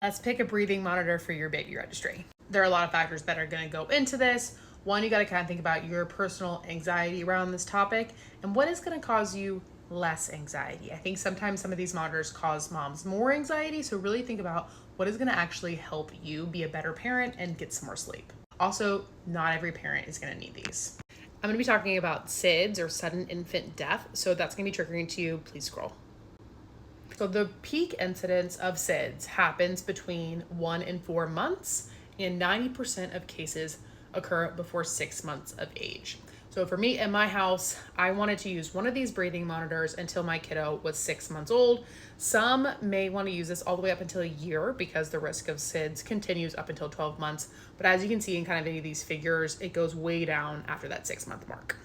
Let's pick a breathing monitor for your baby registry. There are a lot of factors that are going to go into this. One, you got to kind of think about your personal anxiety around this topic and what is going to cause you less anxiety. I think sometimes some of these monitors cause moms more anxiety, so really think about what is going to actually help you be a better parent and get some more sleep. Also, not every parent is going to need these. I'm going to be talking about SIDS, or sudden infant death, so if that's going to be triggering to you, please scroll. So the peak incidence of SIDS happens between 1 and 4 months, and 90% of cases occur before 6 months of age. So for me in my house, I wanted to use one of these breathing monitors until my kiddo was 6 months old. Some may want to use this all the way up until a year because the risk of SIDS continues up until 12 months. But as you can see in kind of any of these figures, it goes way down after that 6-month mark.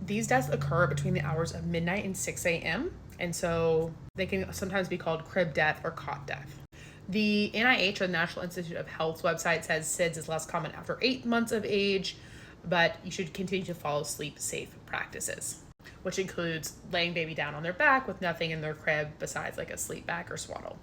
These deaths occur between the hours of midnight and 6 a.m. And so they can sometimes be called crib death or cot death. The NIH, or the National Institute of Health's website, says SIDS is less common after 8 months of age, but you should continue to follow sleep safe practices, which includes laying baby down on their back with nothing in their crib besides like a sleep bag or swaddle.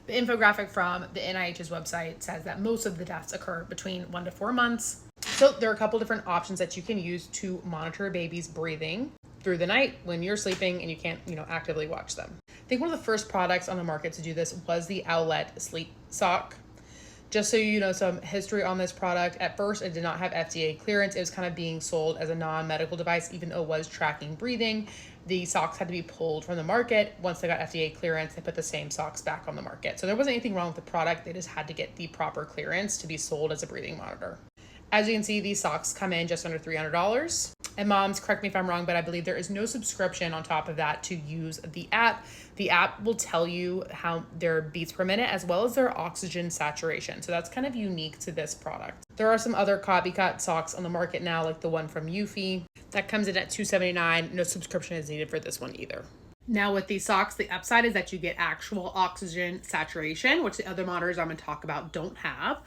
The infographic from the NIH's website says that most of the deaths occur between 1 to 4 months. So there are a couple different options that you can use to monitor a baby's breathing through the night when you're sleeping and you can't, actively watch them. I think one of the first products on the market to do this was the Owlet sleep sock. Just so you know some history on this product, at first it did not have FDA clearance. It was kind of being sold as a non-medical device, even though it was tracking breathing. The socks had to be pulled from the market. Once they got FDA clearance, they put the same socks back on the market. So there wasn't anything wrong with the product. They just had to get the proper clearance to be sold as a breathing monitor. As you can see, these socks come in just under $300. And moms, correct me if I'm wrong, but I believe there is no subscription on top of that to use the app. The app will tell you how their beats per minute as well as their oxygen saturation. So that's kind of unique to this product. There are some other copycat socks on the market now, like the one from Eufy. That comes in at $279. No subscription is needed for this one either. Now with these socks, the upside is that you get actual oxygen saturation, which the other monitors I'm going to talk about don't have.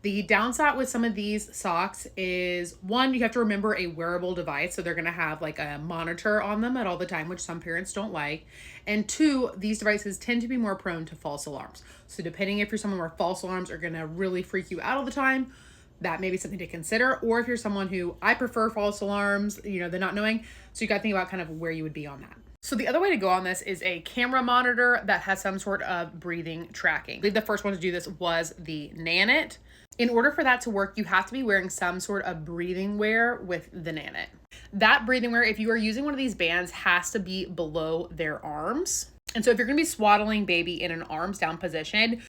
The downside with some of these socks is, one, you have to remember a wearable device. So they're going to have like a monitor on them at all the time, which some parents don't like. And two, these devices tend to be more prone to false alarms. So depending if you're someone where false alarms are going to really freak you out all the time, that may be something to consider. Or if you're someone who, I prefer false alarms, they're not knowing. So you got to think about kind of where you would be on that. So the other way to go on this is a camera monitor that has some sort of breathing tracking. I believe the first one to do this was the nanit. In order for that to work, you have to be wearing some sort of breathing wear with the nanit. That breathing wear, if you are using one of these bands, has to be below their arms. And so if you're going to be swaddling baby in an arms down position,